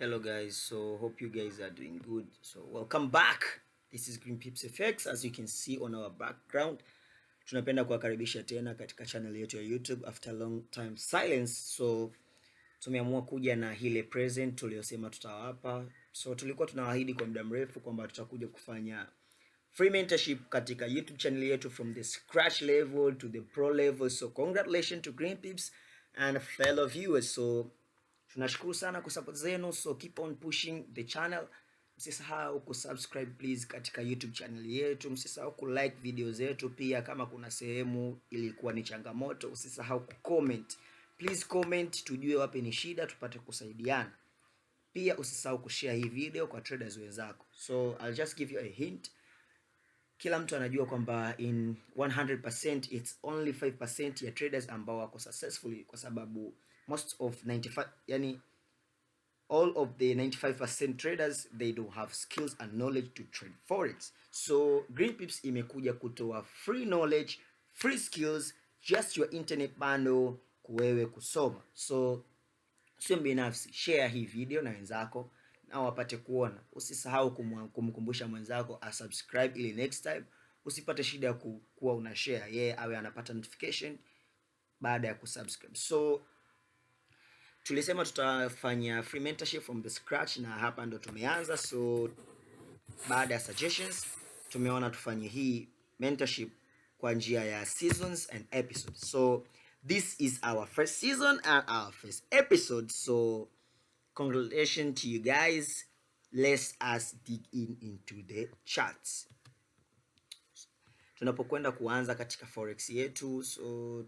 Hello guys, so hope you guys are doing good. So welcome back. This is Green Pips FX. As you can see on our background, tunapenda kuwakaribisha tena katika channel yetu ya YouTube after long time silence. So tumeamua kuja na ile present tuliyosema tutawapa. So tulikuwa tunawaahidi kwa muda mrefu kwamba tutakuja kufanya free mentorship katika YouTube channel yetu from the scratch level to the pro level. So congratulations to Green Pips and fellow viewers. So tunashukuru sana kwa support zenu, so keep on pushing the channel. Msisahau kusubscribe please katika YouTube channel yetu, msisahau kulike video zetu pia. Kama kuna sehemu ilikuwa ni changamoto, usisahau kucomment. Please comment tujue wapi ni shida tupate kusaidiana. Pia usisahau kushare hii video kwa traders wenzako. So I'll just give you a hint. Kila mtu anajua kwamba in 100% it's only 5% ya traders ambao wako successfully, kwa sababu most of 95, yani all of the 95% traders they don't have skills and knowledge to trade forex. So Green Pips imekuja kutoa free knowledge, free skills, just your internet bundle kuwewe kusoma. So sio binafsi, share hii video na wenzako na wapate kuona. Usisahau kumkumbusha mwenzako asubscribe ili next time usipate shida ya kuwa una share, yeye awe anapata notification baada ya kusubscribe. So tulisema tutafanya free mentorship from the scratch na hapa ndo tumeanza. So baada ya suggestions tumeona tufanye hii mentorship kwa njia ya seasons and episodes. So this is our first season and our first episode. So congratulations to you guys. Let us dig into the charts. Tunapokwenda kuanza katika forex yetu, so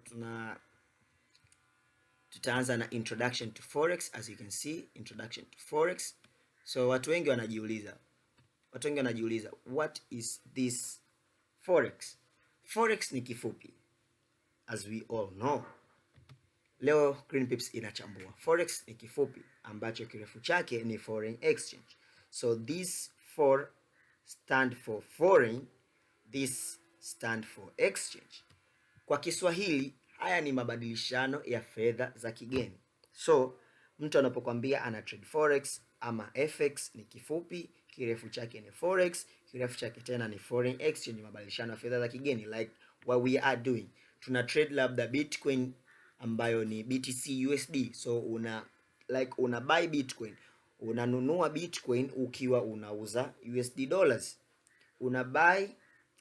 tutaanza na introduction to forex. As you can see, introduction to forex. So watu wengi wanajiuliza what is this forex? Forex ni kifupi, as we all know. Leo Green Pips inachambua forex ni kifupi ambacho kirefu chake ni foreign exchange. So this for stand for foreign, this stand for exchange. Kwa Kiswahili haya ni mabadilishano ya fedha za kigeni. So mtu anapokuambia ana trade forex ama FX ni kifupi, kirefu chake ni forex, kirefu chake tena ni foreign exchange, mabadilishano ya fedha za kigeni. Like what we are doing, tuna trade labda Bitcoin ambayo ni BTC USD. So una buy Bitcoin, unanunua Bitcoin ukiwa unauza USD dollars. Una buy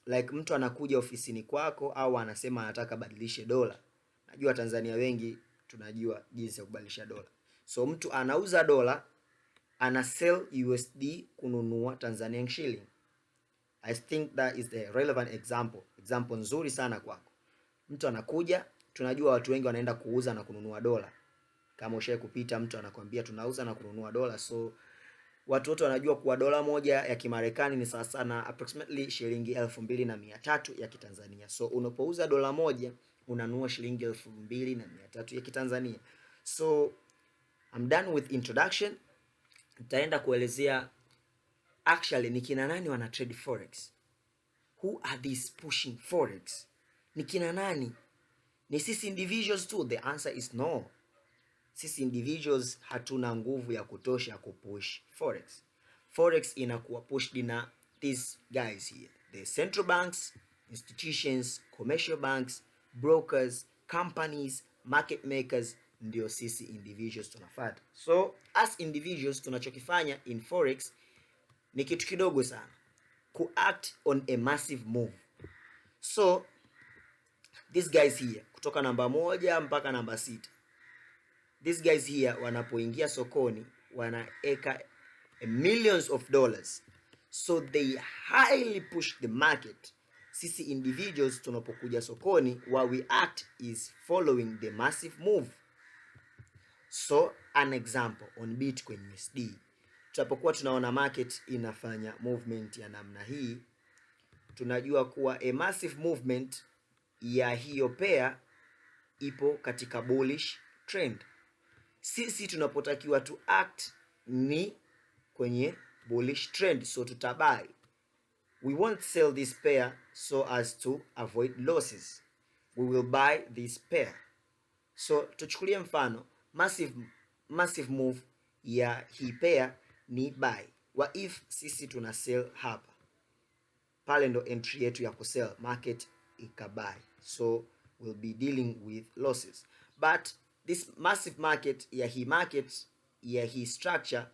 like mtu anakuja ofisini kwako au anasema anataka badilishe dola. Najua Tanzania wengi tunajua jinsi ya kubadilisha dola. So mtu anauza dola, ana sell USD kununua Tanzanian shilling. I think that is the relevant example nzuri sana kwako. Mtu anakuja, tunajua watu wengi wanaenda kuuza na kununua dola. Kama ushaye kupita mtu anakuambia tunauza na kununua dola, so watu wote wanajua kuwa dola moja ya Kimarekani ni sawa sana approximately shilingi 2300 ya Kitanzania. So unapouza dola moja unanunua shilingi 2300 ya Kitanzania. So I'm done with introduction. Nitaenda kuelezea actually ni kina nani wana trade forex. Who are these pushing forex? Ni kina nani? Ni sisi individuals too? The answer is no. Sisi individuals hatuna nguvu ya kutosha kupush forex. Forex inakuwa pushed na these guys here, the central banks, institutions, commercial banks, brokers, companies, market makers. Ndio sisi individuals tunafuata. So as individuals tunachokifanya in forex ni kitu kidogo sana, act on a massive move. So these guys here kutoka namba 1 mpaka namba 6, these guys here wanapoingia sokoni wanaeka millions of dollars. So they highly push the market. Sisi individuals tunapokuja sokoni, what we act is following the massive move. So an example on Bitcoin USD, tunapokuwa tunaona market inafanya movement ya namna hii, tunajua kuwa a massive movement ya hiyo pair ipo katika bullish trend. Sisi tunapotakiwa to act ni kwenye bullish trend, so tutabuy. We won't sell this pair so as to avoid losses. We will buy this pair. So tuchukulie mfano massive move ya hii pair ni buy. What if sisi tuna sell hapa, pale ndo entry yetu ya kusell, market ikabuy, so we'll be dealing with losses. But this massive market ya hii structure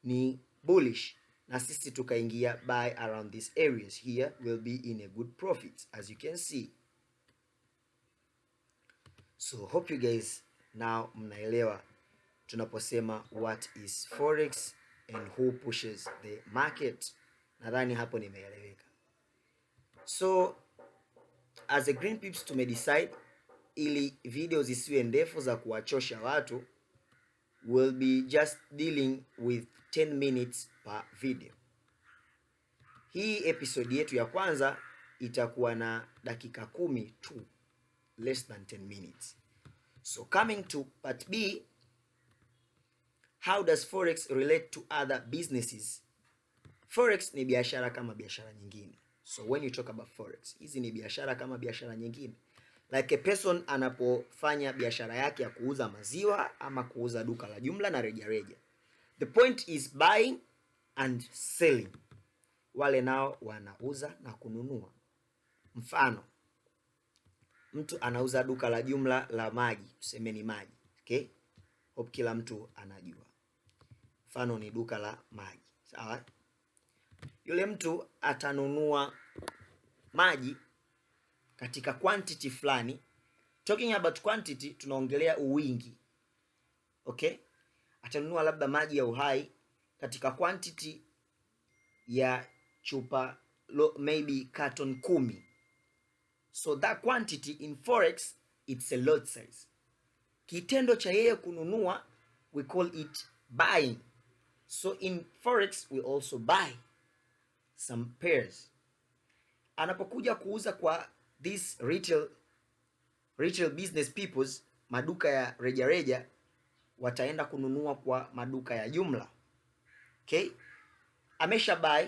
ni bullish, na sisi tukaingia buy around these areas here, will be in a good profit as you can see. So hope you guys now mnaelewa tunaposema what is forex and who pushes the market. Nadhani hapo nimeeleweka. So as a Green Pips tumedecide ili video zisiwe ndefu za kuwachosha watu, will be just dealing with 10 minutes per video. Hii episode yetu ya kwanza itakuwa na dakika 10 tu, less than 10 minutes. So coming to part B, how does forex relate to other businesses? Forex ni biashara kama biashara nyingine. So when you talk about forex, hizi ni biashara kama biashara nyingine. Like a person anapofanya biashara yake ya kuuza maziwa ama kuuza duka la jumla na rejareja. The point is buying and selling. Wale nao wanauza na kununua. Mfano, mtu anauza duka la jumla la maji, tuseme ni maji, okay? Hope kila mtu anajua. Mfano ni duka la maji, sawa? Yule mtu atanunua maji katika quantity fulani. Talking about quantity, tunaongelea uwingi, okay? Atanunua labda maji ya Uhai katika quantity ya chupa maybe carton 10. So that quantity in forex, it's a lot size. Kitendo cha yeye kununua, we call it buying. So in forex we also buy some pairs. Anapokuja kuuza kwa this retail business peoples, maduka ya rejareja, wataenda kununua kwa maduka ya jumla, okay? Amesha buy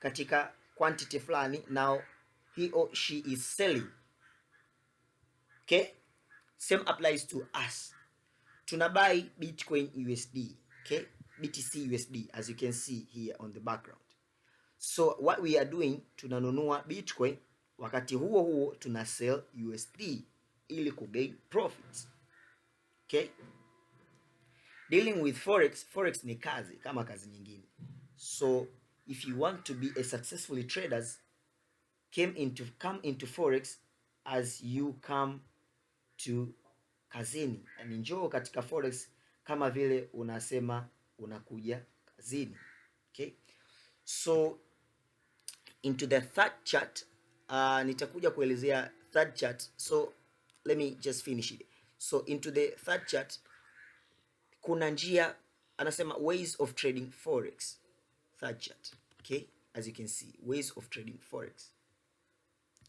katika quantity fulani, now he or she is selling, okay? Same applies to us. Tuna buy Bitcoin USD, okay? BTC USD, as you can see here on the background. So what we are doing, tunanunua Bitcoin, wakati huo huo tuna sell USD ili kugain profits, okay? Dealing with forex ni kazi kama kazi nyingine. So if you want to be a successful traders, come into forex as you come to kazini. And njoo katika forex kama vile unasema unakuja kazini, okay? So into the third chart, nitakuja kuelezea third chart, so let me just finish it. So into the third chart, kuna njia, anasema ways of trading forex. Third chart, okay? As you can see, ways of trading forex.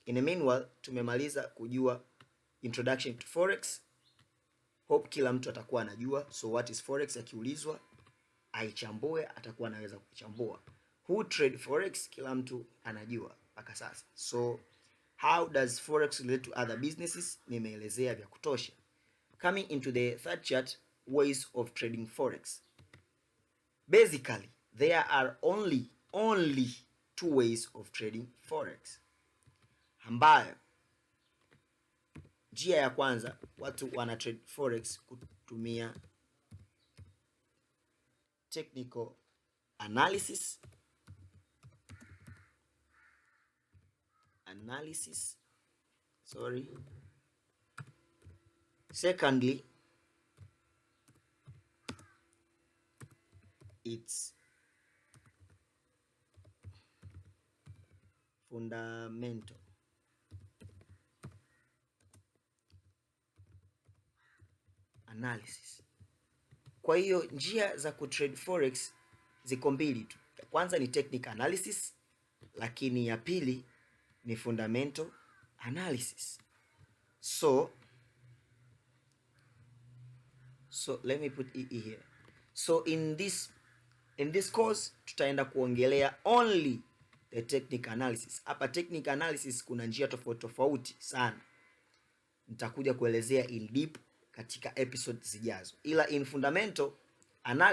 In the meanwhile, tumemaliza kujua introduction to forex. Hope kila mtu atakuwa anajua. So what is forex? Akiulizwa aichambue, atakuwa anaweza kuchambua. Who trade forex? Kila mtu anajua mpaka sasa. So how does forex relate to other businesses? Nimeelezea vya kutosha. Coming into the third chart, ways of trading forex. Basically, there are only two ways of trading forex, ambayo njia ya kwanza, watu wana trade forex kutumia technical analysis. Secondly, it's fundamental analysis. Kwa hiyo njia za kutrade forex ziko mbili tu. Kwanza ni technical analysis, lakini ya pili ni fundamental analysis. So let me put it here. So in this course tutaenda kuongelea only the technical analysis. Hapa technical analysis kuna njia tofauti sana. Nitakuja kuelezea in deep katika episode zijazo. Ila in fundamental analysis